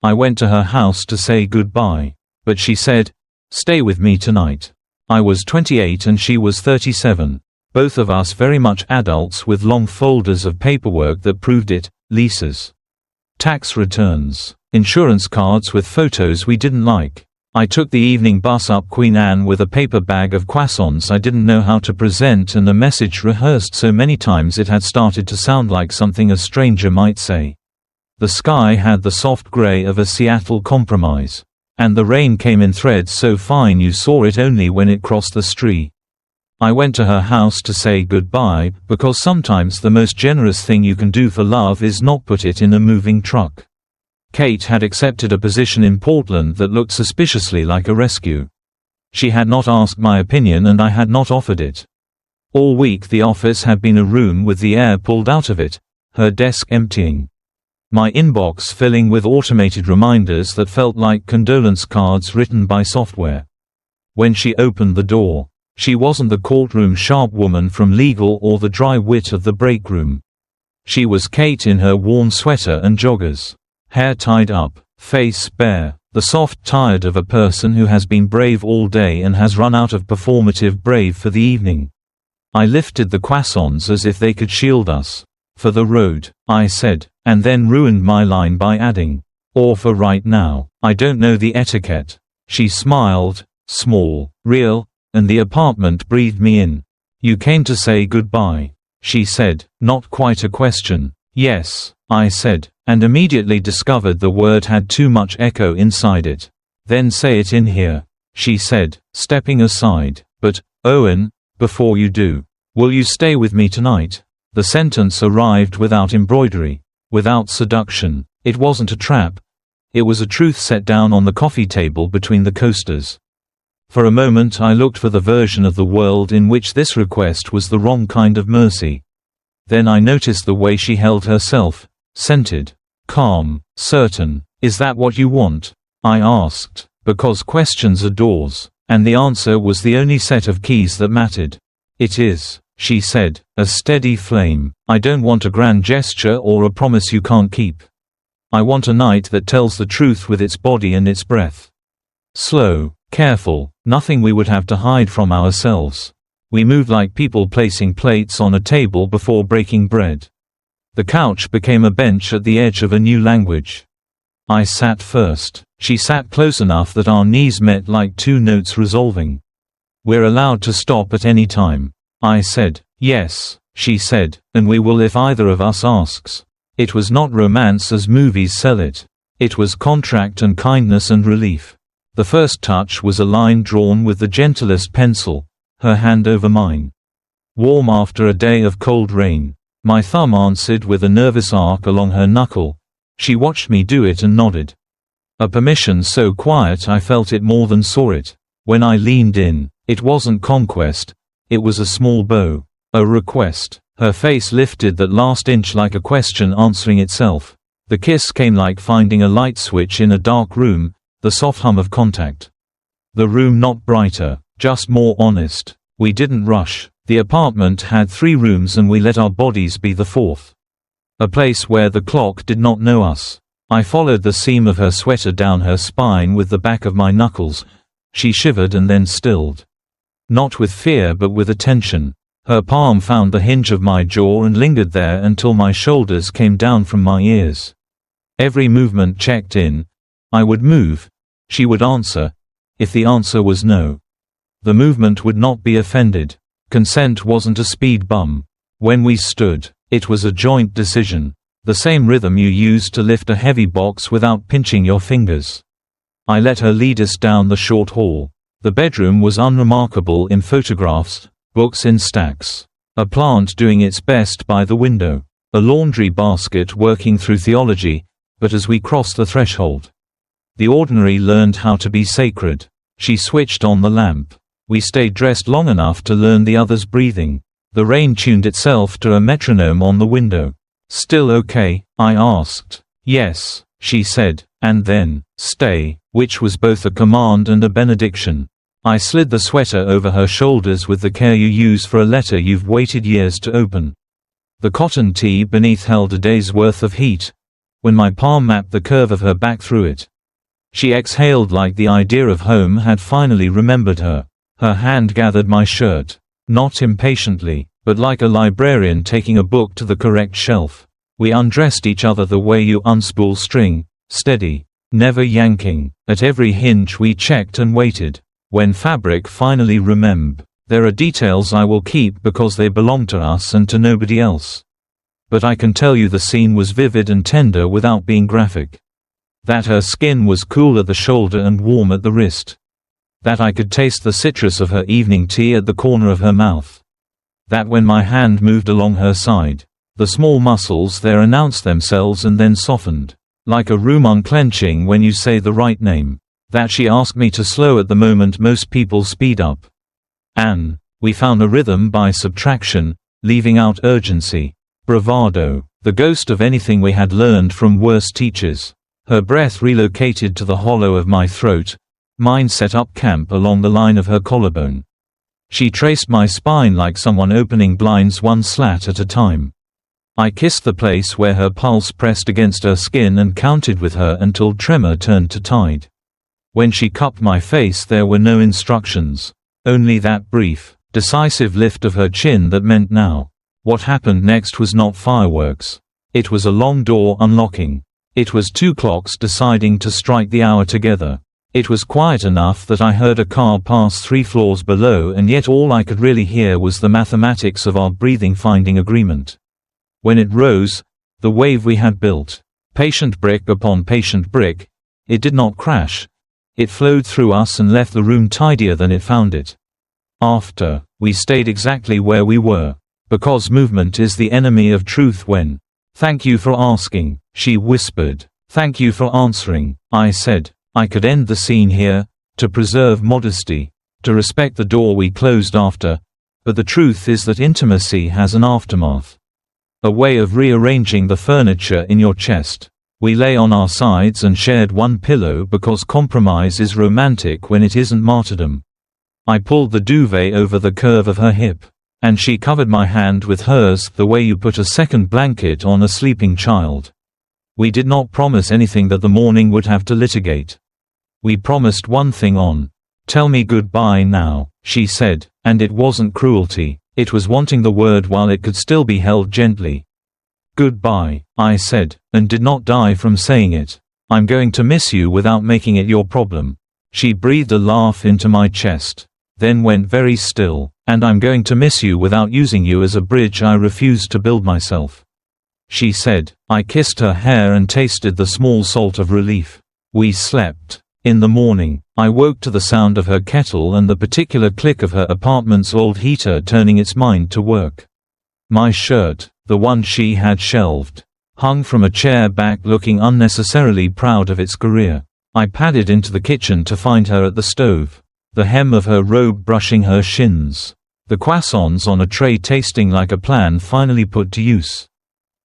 I went to her house to say goodbye. But she said, "Stay with me tonight." I was 28 and she was 37. Both of us very much adults with long folders of paperwork that proved it, leases, tax returns, insurance cards with photos we didn't like. I took the evening bus up Queen Anne with a paper bag of croissants I didn't know how to present and a message rehearsed so many times it had started to sound like something a stranger might say. The sky had the soft gray of a Seattle compromise. And the rain came in threads so fine you saw it only when it crossed the street. I went to her house to say goodbye, because sometimes the most generous thing you can do for love is not put it in a moving truck. Kate had accepted a position in Portland that looked suspiciously like a rescue. She had not asked my opinion and I had not offered it. All week the office had been a room with the air pulled out of it, her desk emptying. My inbox filling with automated reminders that felt like condolence cards written by software. When she opened the door, she wasn't the courtroom sharp woman from Legal or the dry wit of the break room. She was Kate in her worn sweater and joggers. Hair tied up, face bare, the soft tired of a person who has been brave all day and has run out of performative brave for the evening. I lifted the croissants as if they could shield us. "For the road," I said, and then ruined my line by adding, "or for right now, I don't know the etiquette." She smiled, small, real, and the apartment breathed me in. "You came to say goodbye," she said, not quite a question. "Yes," I said, and immediately discovered the word had too much echo inside it. "Then say it in here," she said, stepping aside. "But, Owen, before you do, will you stay with me tonight?" The sentence arrived without embroidery, without seduction. It wasn't a trap. It was a truth set down on the coffee table between the coasters. For a moment I looked for the version of the world in which this request was the wrong kind of mercy. Then I noticed the way she held herself, centered, calm, certain. "Is that what you want?" I asked, because questions are doors, and the answer was the only set of keys that mattered. "It is," she said, a steady flame. "I don't want a grand gesture or a promise you can't keep. I want a night that tells the truth with its body and its breath. Slow, careful, nothing we would have to hide from ourselves. We moved like people placing plates on a table before breaking bread. The couch became a bench at the edge of a new language. I sat first. She sat close enough that our knees met like two notes resolving. "We're allowed to stop at any time," I said. "Yes," she said, "and we will if either of us asks." It was not romance as movies sell it. It was contract and kindness and relief. The first touch was a line drawn with the gentlest pencil, her hand over mine. Warm after a day of cold rain. My thumb answered with a nervous arc along her knuckle. She watched me do it and nodded. A permission so quiet I felt it more than saw it. When I leaned in, it wasn't conquest. It was a small bow. A request. Her face lifted that last inch like a question answering itself. The kiss came like finding a light switch in a dark room, the soft hum of contact. The room not brighter, just more honest. We didn't rush. The apartment had 3 rooms and we let our bodies be the 4th. A place where the clock did not know us. I followed the seam of her sweater down her spine with the back of my knuckles. She shivered and then stilled. Not with fear but with attention. Her palm found the hinge of my jaw and lingered there until my shoulders came down from my ears. Every movement checked in. I would move. She would answer. If the answer was no, the movement would not be offended. Consent wasn't a speed bump. When we stood, it was a joint decision. The same rhythm you use to lift a heavy box without pinching your fingers. I let her lead us down the short hall. The bedroom was unremarkable in photographs, books in stacks. A plant doing its best by the window. A laundry basket working through theology, but as we crossed the threshold, the ordinary learned how to be sacred. She switched on the lamp. We stayed dressed long enough to learn the other's breathing. The rain tuned itself to a metronome on the window. "Still okay?" I asked. "Yes," she said, and then, "Stay," which was both a command and a benediction. I slid the sweater over her shoulders with the care you use for a letter you've waited years to open. The cotton tee beneath held a day's worth of heat. when my palm mapped the curve of her back through it. She exhaled like the idea of home had finally remembered her. Her hand gathered my shirt. Not impatiently, but like a librarian taking a book to the correct shelf. We undressed each other the way you unspool string, steady, never yanking. At every hinge we checked and waited. When fabric finally remembered. There are details I will keep because they belong to us and to nobody else. But I can tell you the scene was vivid and tender without being graphic. That her skin was cool at the shoulder and warm at the wrist. That I could taste the citrus of her evening tea at the corner of her mouth. That when my hand moved along her side, the small muscles there announced themselves and then softened, like a room unclenching when you say the right name. That she asked me to slow at the moment most people speed up. And we found a rhythm by subtraction, leaving out urgency. Bravado, the ghost of anything we had learned from worse teachers. Her breath relocated to the hollow of my throat. Mine set up camp along the line of her collarbone. She traced my spine like someone opening blinds one slat at a time. I kissed the place where her pulse pressed against her skin and counted with her until tremor turned to tide. When she cupped my face there were no instructions. Only that brief, decisive lift of her chin that meant now. What happened next was not fireworks. It was a long door unlocking. It was two clocks deciding to strike the hour together. It was quiet enough that I heard a car pass 3 floors below, and yet all I could really hear was the mathematics of our breathing finding agreement. When it rose, the wave we had built, patient brick upon patient brick, it did not crash. It flowed through us and left the room tidier than it found it. After, we stayed exactly where we were. Because movement is the enemy of truth when. Thank you for asking, she whispered. Thank you for answering, I said. I could end the scene here, to preserve modesty, to respect the door we closed after, but the truth is that intimacy has an aftermath. A way of rearranging the furniture in your chest. We lay on our sides and shared one pillow because compromise is romantic when it isn't martyrdom. I pulled the duvet over the curve of her hip, and she covered my hand with hers the way you put a second blanket on a sleeping child. We did not promise anything that the morning would have to litigate. We promised one thing on. Tell me goodbye now, she said, and it wasn't cruelty, it was wanting the word while it could still be held gently. Goodbye, I said, and did not die from saying it. I'm going to miss you without making it your problem. She breathed a laugh into my chest, then went very still, and I'm going to miss you without using you as a bridge I refused to build myself. She said. I kissed her hair and tasted the small salt of relief. We slept. In the morning, I woke to the sound of her kettle and the particular click of her apartment's old heater turning its mind to work. My shirt, the one she had shelved, hung from a chair back looking unnecessarily proud of its career. I padded into the kitchen to find her at the stove, the hem of her robe brushing her shins, the croissants on a tray tasting like a plan finally put to use.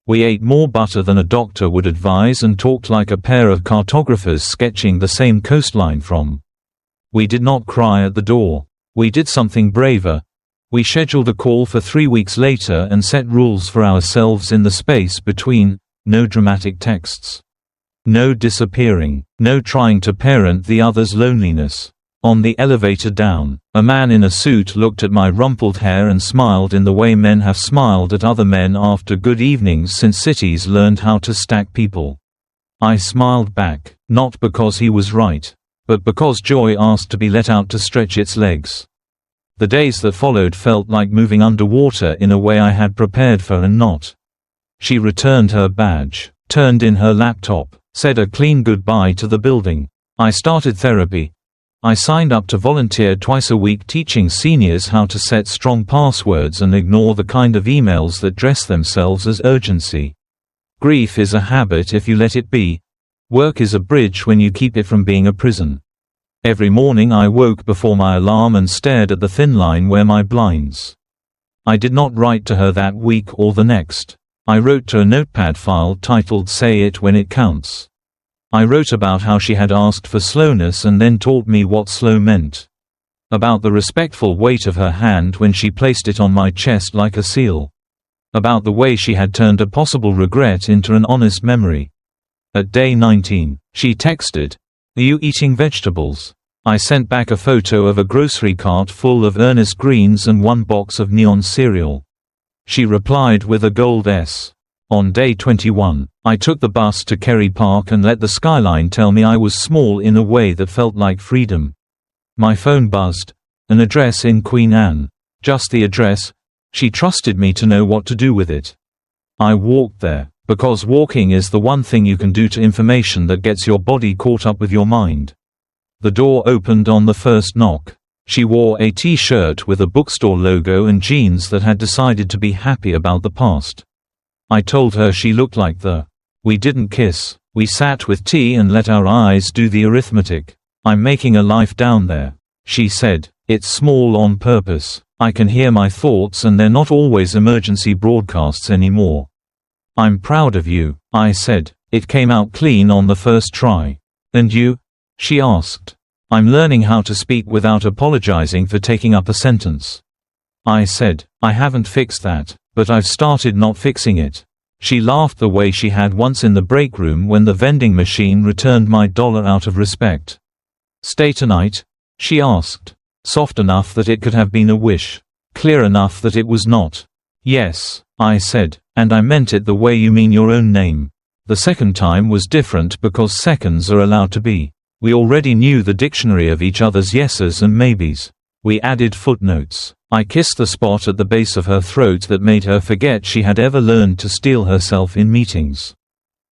We ate more butter than a doctor would advise and talked like a pair of cartographers sketching the same coastline from. We did not cry at the door. We did something braver. We scheduled a call for 3 weeks later and set rules for ourselves in the space between. No dramatic texts. No disappearing. No trying to parent the other's loneliness. On the elevator down, a man in a suit looked at my rumpled hair and smiled in the way men have smiled at other men after good evenings since cities learned how to stack people. I smiled back, not because he was right, but because joy asked to be let out to stretch its legs. The days that followed felt like moving underwater in a way I had prepared for and not. She returned her badge, turned in her laptop, said a clean goodbye to the building. I started therapy. I signed up to volunteer twice a week teaching seniors how to set strong passwords and ignore the kind of emails that dress themselves as urgency. Grief is a habit if you let it be. Work is a bridge when you keep it from being a prison. Every morning I woke before my alarm and stared at the thin line where my blinds. I did not write to her that week or the next. I wrote to a notepad file titled Say It When It Counts. I wrote about how she had asked for slowness and then taught me what slow meant. About the respectful weight of her hand when she placed it on my chest like a seal. About the way she had turned a possible regret into an honest memory. At day 19, she texted, "Are you eating vegetables?" I sent back a photo of a grocery cart full of Ernest Greens and one box of Neon cereal. She replied with a gold S. On day 21, I took the bus to Kerry Park and let the skyline tell me I was small in a way that felt like freedom. My phone buzzed. An address in Queen Anne. Just the address. She trusted me to know what to do with it. I walked there, because walking is the one thing you can do to information that gets your body caught up with your mind. The door opened on the first knock. She wore a t-shirt with a bookstore logo and jeans that had decided to be happy about the past. I told her she looked like the. We didn't kiss. We sat with tea and let our eyes do the arithmetic. "I'm making a life down there," she said. "It's small on purpose. I can hear my thoughts and they're not always emergency broadcasts anymore." "I'm proud of you," I said. "It came out clean on the first try." "And you?" she asked. "I'm learning how to speak without apologizing for taking up a sentence." I said, "I haven't fixed that, but I've started not fixing it." She laughed the way she had once in the break room when the vending machine returned my dollar out of respect. "Stay tonight?" she asked. Soft enough that it could have been a wish. Clear enough that it was not. "Yes," I said, "and I meant it the way you mean your own name." The second time was different because seconds are allowed to be. We already knew the dictionary of each other's yeses and maybes. We added footnotes. I kissed the spot at the base of her throat that made her forget she had ever learned to steel herself in meetings.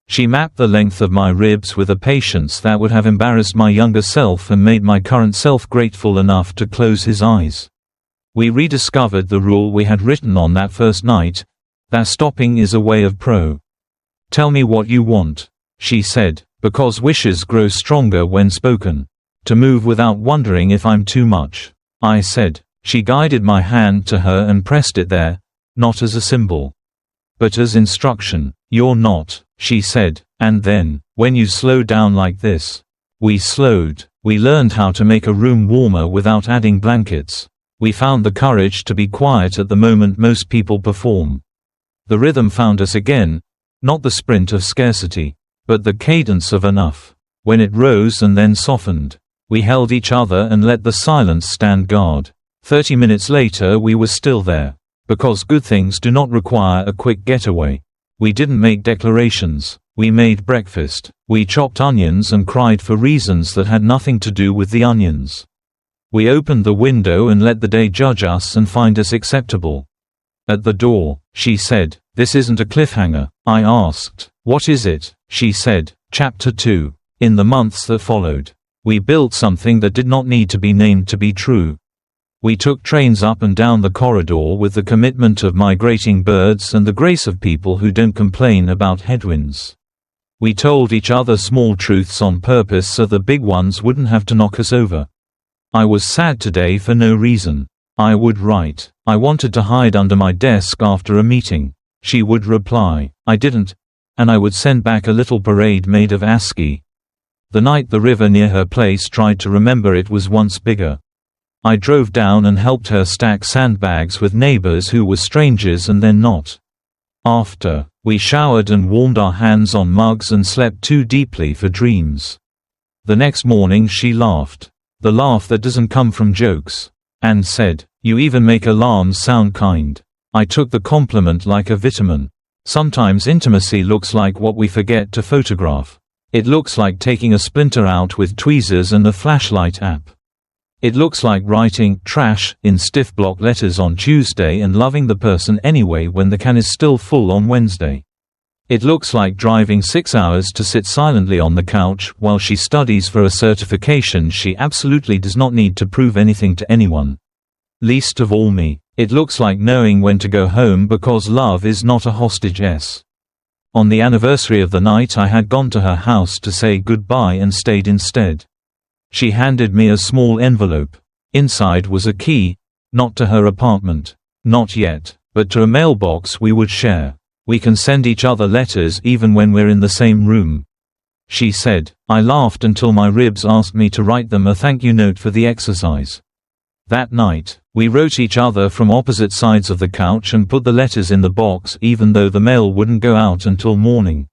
She mapped the length of my ribs with a patience that would have embarrassed my younger self and made my current self grateful enough to close his eyes. We rediscovered the rule we had written on that first night, that stopping is a way of pro. "Tell me what you want," she said, because wishes grow stronger when spoken. "To move without wondering if I'm too much," I said. She guided my hand to her and pressed it there, not as a symbol, but as instruction. "You're not," she said, and then, "when you slow down like this." We slowed. We learned how to make a room warmer without adding blankets. We found the courage to be quiet at the moment most people perform. The rhythm found us again, not the sprint of scarcity, but the cadence of enough. When it rose and then softened, we held each other and let the silence stand guard. 30 minutes later we were still there. Because good things do not require a quick getaway. We didn't make declarations. We made breakfast. We chopped onions and cried for reasons that had nothing to do with the onions. We opened the window and let the day judge us and find us acceptable. At the door, she said, "This isn't a cliffhanger." I asked, "What is it?" She said, "Chapter 2. In the months that followed, we built something that did not need to be named to be true. We took trains up and down the corridor with the commitment of migrating birds and the grace of people who don't complain about headwinds. We told each other small truths on purpose so the big ones wouldn't have to knock us over. I was sad today for no reason. I would write. I wanted to hide under my desk after a meeting. She would reply, "I didn't," and I would send back a little parade made of ASCII. The night the river near her place tried to remember it was once bigger. I drove down and helped her stack sandbags with neighbors who were strangers and then not. After, we showered and warmed our hands on mugs and slept too deeply for dreams. The next morning she laughed. The laugh that doesn't come from jokes. And said, "You even make alarms sound kind." I took the compliment like a vitamin. Sometimes intimacy looks like what we forget to photograph. It looks like taking a splinter out with tweezers and a flashlight app. It looks like writing trash in stiff block letters on Tuesday and loving the person anyway when the can is still full on Wednesday. It looks like driving 6 hours to sit silently on the couch while she studies for a certification she absolutely does not need to prove anything to anyone. Least of all me. It looks like knowing when to go home because love is not a hostage. On the anniversary of the night I had gone to her house to say goodbye and stayed instead. She handed me a small envelope. Inside was a key, not to her apartment. Not yet, but to a mailbox we would share. We can send each other letters even when we're in the same room. She said. I laughed until my ribs asked me to write them a thank you note for the exercise. That night, we wrote each other from opposite sides of the couch and put the letters in the box even though the mail wouldn't go out until morning.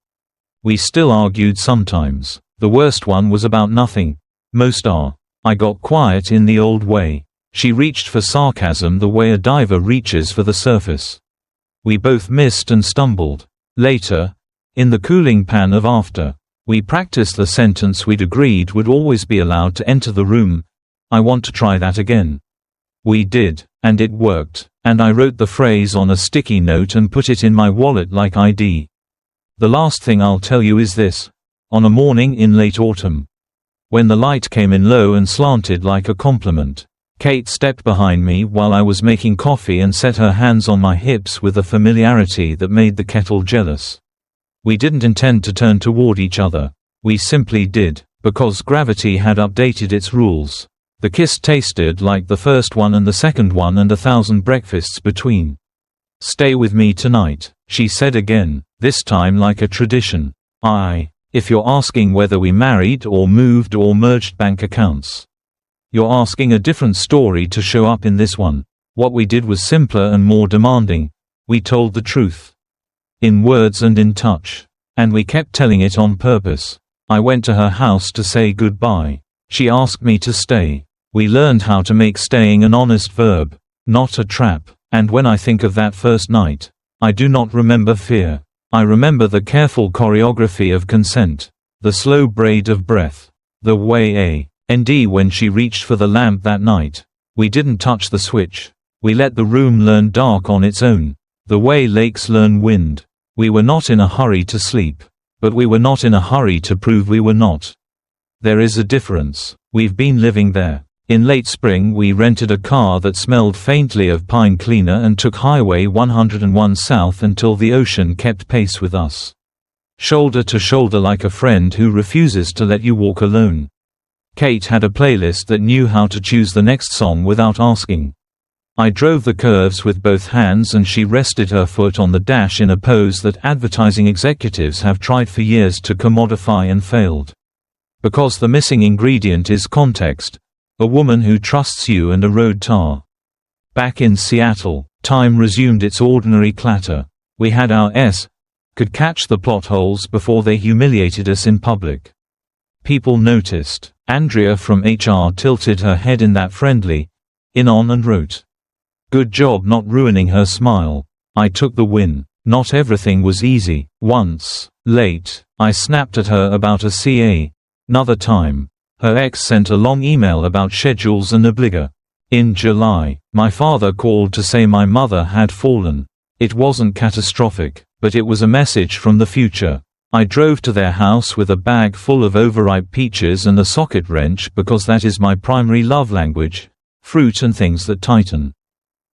We still argued sometimes. The worst one was about nothing. Most are. I got quiet in the old way. She reached for sarcasm the way a diver reaches for the surface. We both missed and stumbled. Later, in the cooling pan of after, we practiced the sentence we'd agreed would always be allowed to enter the room. I want to try that again. We did, and it worked, and I wrote the phrase on a sticky note and put it in my wallet like ID. The last thing I'll tell you is this. On a morning in late autumn, when the light came in low and slanted like a compliment, Kate stepped behind me while I was making coffee and set her hands on my hips with a familiarity that made the kettle jealous. We didn't intend to turn toward each other. We simply did, because gravity had updated its rules. The kiss tasted like the first one and the second one and 1,000 breakfasts between. "Stay with me tonight," she said again, this time like a tradition. If you're asking whether we married or moved or merged bank accounts, you're asking a different story to show up in this one. What we did was simpler and more demanding. We told the truth. In words and in touch. And we kept telling it on purpose. I went to her house to say goodbye. She asked me to stay. We learned how to make staying an honest verb, not a trap. And when I think of that first night, I do not remember fear. I remember the careful choreography of consent, the slow braid of breath, the way A&D when she reached for the lamp that night. We didn't touch the switch. We let the room learn dark on its own, the way lakes learn wind. We were not in a hurry to sleep, but we were not in a hurry to prove we were not. There is a difference. We've been living there. In late spring we rented a car that smelled faintly of pine cleaner and took Highway 101 south until the ocean kept pace with us. Shoulder to shoulder like a friend who refuses to let you walk alone. Kate had a playlist that knew how to choose the next song without asking. I drove the curves with both hands and she rested her foot on the dash in a pose that advertising executives have tried for years to commodify and failed. Because the missing ingredient is context. A woman who trusts you and a road tar. Back in Seattle, time resumed its ordinary clatter. We had our could catch the plot holes before they humiliated us in public. People noticed. Andrea from HR tilted her head in that friendly on and wrote, "Good job not ruining her smile." I took the win. Not everything was easy. Once, late, I snapped at her about a CA. Another time, her ex sent a long email about schedules and obligor. In July, my father called to say my mother had fallen. It wasn't catastrophic, but it was a message from the future. I drove to their house with a bag full of overripe peaches and a socket wrench because that is my primary love language, fruit and things that tighten.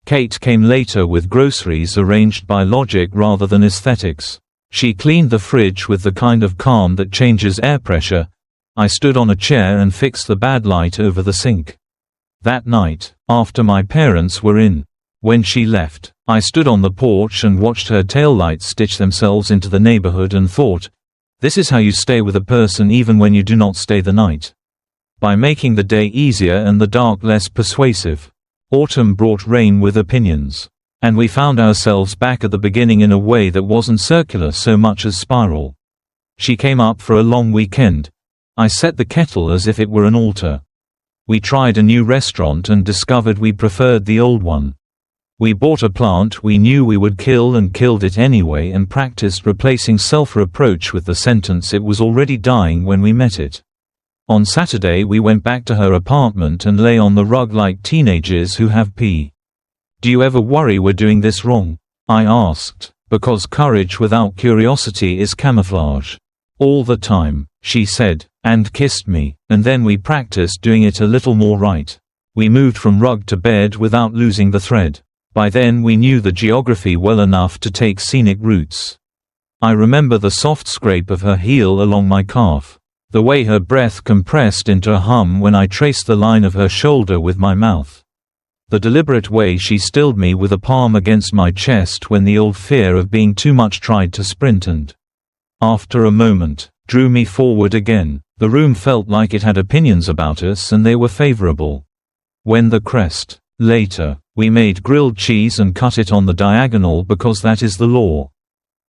Kate came later with groceries arranged by logic rather than aesthetics. She cleaned the fridge with the kind of calm that changes air pressure. I stood on a chair and fixed the bad light over the sink. That night, after my parents were in, when she left, I stood on the porch and watched her taillights stitch themselves into the neighborhood and thought, this is how you stay with a person even when you do not stay the night. By making the day easier and the dark less persuasive. Autumn brought rain with opinions. And we found ourselves back at the beginning in a way that wasn't circular so much as spiral. She came up for a long weekend. I set the kettle as if it were an altar. We tried a new restaurant and discovered we preferred the old one. We bought a plant we knew we would kill and killed it anyway and practiced replacing self-reproach with the sentence it was already dying when we met it. On Saturday we went back to her apartment and lay on the rug like teenagers who have pee. "Do you ever worry we're doing this wrong?" I asked, because courage without curiosity is camouflage. "All the time," she said, and kissed me, and then we practiced doing it a little more right. We moved from rug to bed without losing the thread. By then we knew the geography well enough to take scenic routes. I remember the soft scrape of her heel along my calf, the way her breath compressed into a hum when I traced the line of her shoulder with my mouth. The deliberate way she stilled me with a palm against my chest when the old fear of being too much tried to sprint and, after a moment, drew me forward again. The room felt like it had opinions about us and they were favorable. When the crest. Later, we made grilled cheese and cut it on the diagonal because that is the law.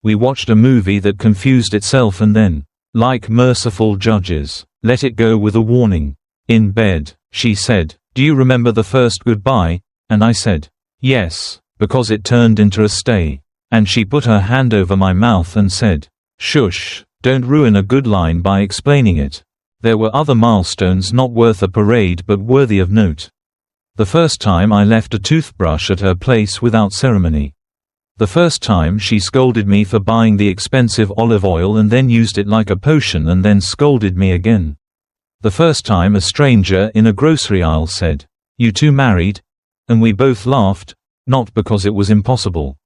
We watched a movie that confused itself and then, like merciful judges, let it go with a warning. In bed, she said, "Do you remember the first goodbye?" And I said, "Yes, because it turned into a stay." And she put her hand over my mouth and said, "Shush, don't ruin a good line by explaining it." There were other milestones not worth a parade but worthy of note. The first time I left a toothbrush at her place without ceremony. The first time she scolded me for buying the expensive olive oil and then used it like a potion and then scolded me again. The first time a stranger in a grocery aisle said, "You two married?" And we both laughed, not because it was impossible,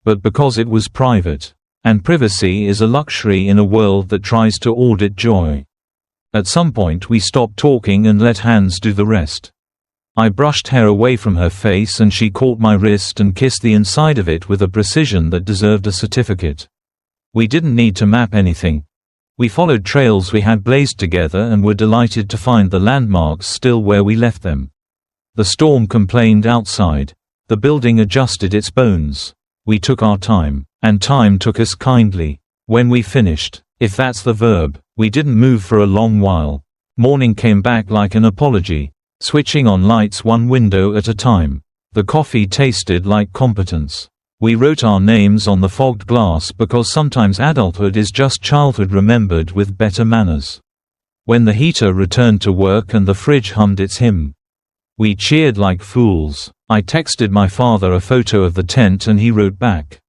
but because it was private. And privacy is a luxury in a world that tries to audit joy. At some point we stopped talking and let hands do the rest. I brushed hair away from her face and she caught my wrist and kissed the inside of it with a precision that deserved a certificate. We didn't need to map anything. We followed trails we had blazed together and were delighted to find the landmarks still where we left them. The storm complained outside. The building adjusted its bones. We took our time, and time took us kindly. When we finished, if that's the verb, we didn't move for a long while. Morning came back like an apology, switching on lights one window at a time. The coffee tasted like competence. We wrote our names on the fogged glass because sometimes adulthood is just childhood remembered with better manners. When the heater returned to work and the fridge hummed its hymn, we cheered like fools. I texted my father a photo of the tent and he wrote back,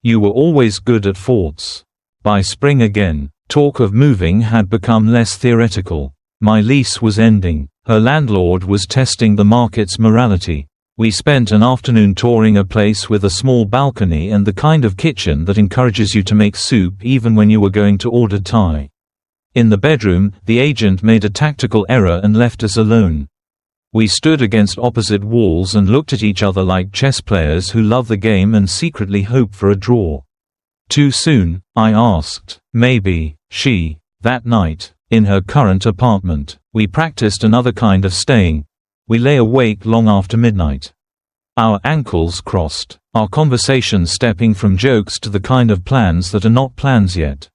"You were always good at forts." By spring again, talk of moving had become less theoretical. My lease was ending. Her landlord was testing the market's morality. We spent an afternoon touring a place with a small balcony and the kind of kitchen that encourages you to make soup even when you were going to order Thai. In the bedroom, the agent made a tactical error and left us alone. We stood against opposite walls and looked at each other like chess players who love the game and secretly hope for a draw. Too soon? I asked. Maybe. She. That night, in her current apartment, we practiced another kind of staying. We lay awake long after midnight. Our ankles crossed, our conversation stepping from jokes to the kind of plans that are not plans yet.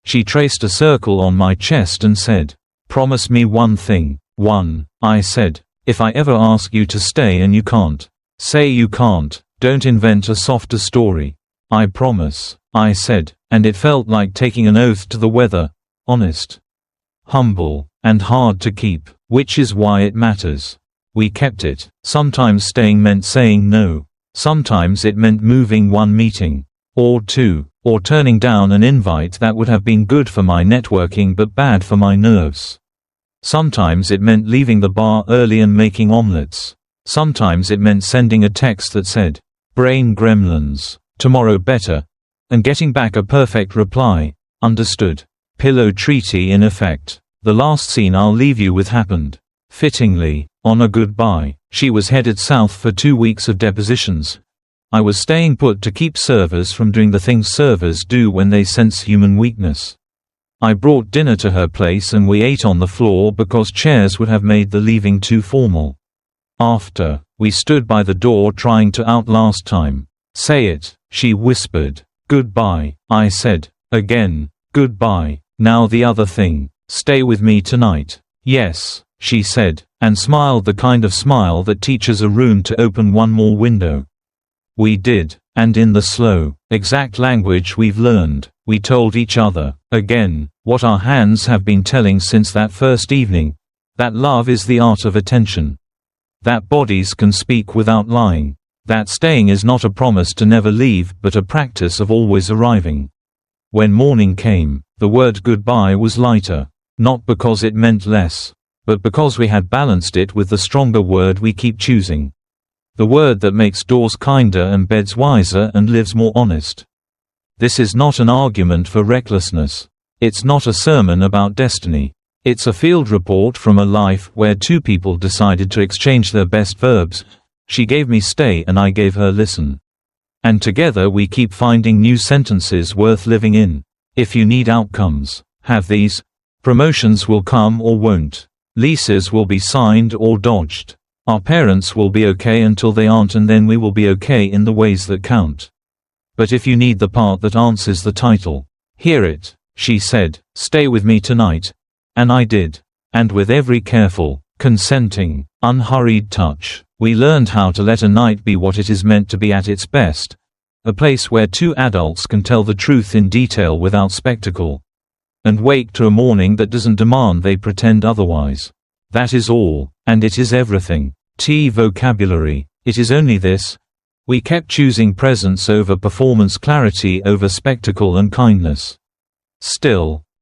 She traced a circle on my chest and said, "Promise me one thing." "One," I said. "If I ever ask you to stay and you can't, say you can't. Don't invent a softer story." "I promise," I said, and it felt like taking an oath to the weather. Honest, humble, and hard to keep, which is why it matters. We kept it. Sometimes staying meant saying no. Sometimes it meant moving one meeting, or two, or turning down an invite that would have been good for my networking but bad for my nerves. Sometimes it meant leaving the bar early and making omelets. Sometimes it meant sending a text that said, "Brain gremlins, tomorrow better," and getting back a perfect reply, "Understood." Pillow treaty in effect. The last scene I'll leave you with happened, fittingly, on a goodbye. She was headed south for 2 weeks of depositions. I was staying put to keep servers from doing the things servers do when they sense human weakness. I brought dinner to her place and we ate on the floor because chairs would have made the leaving too formal. After, we stood by the door trying to outlast time. "Say it," she whispered. "Goodbye," I said. Again, "Goodbye. Now the other thing. Stay with me tonight." "Yes," she said, and smiled the kind of smile that teaches a room to open one more window. We did, and in the slow, exact language we've learned, we told each other, again, what our hands have been telling since that first evening, that love is the art of attention. That bodies can speak without lying. That staying is not a promise to never leave but a practice of always arriving. When morning came, the word goodbye was lighter, not because it meant less, but because we had balanced it with the stronger word we keep choosing. The word that makes doors kinder and beds wiser and lives more honest. This is not an argument for recklessness. It's not a sermon about destiny. It's a field report from a life where two people decided to exchange their best verbs. She gave me stay and I gave her listen. And together we keep finding new sentences worth living in. If you need outcomes, have these. Promotions will come or won't. Leases will be signed or dodged. Our parents will be okay until they aren't, and then we will be okay in the ways that count. But if you need the part that answers the title, hear it. She said, "Stay with me tonight." And I did. And with every careful, consenting, unhurried touch, we learned how to let a night be what it is meant to be at its best. A place where two adults can tell the truth in detail without spectacle. And wake to a morning that doesn't demand they pretend otherwise. That is all, and it is everything. Vocabulary. It is only this. We kept choosing presence over performance, clarity over spectacle, and kindness. Still,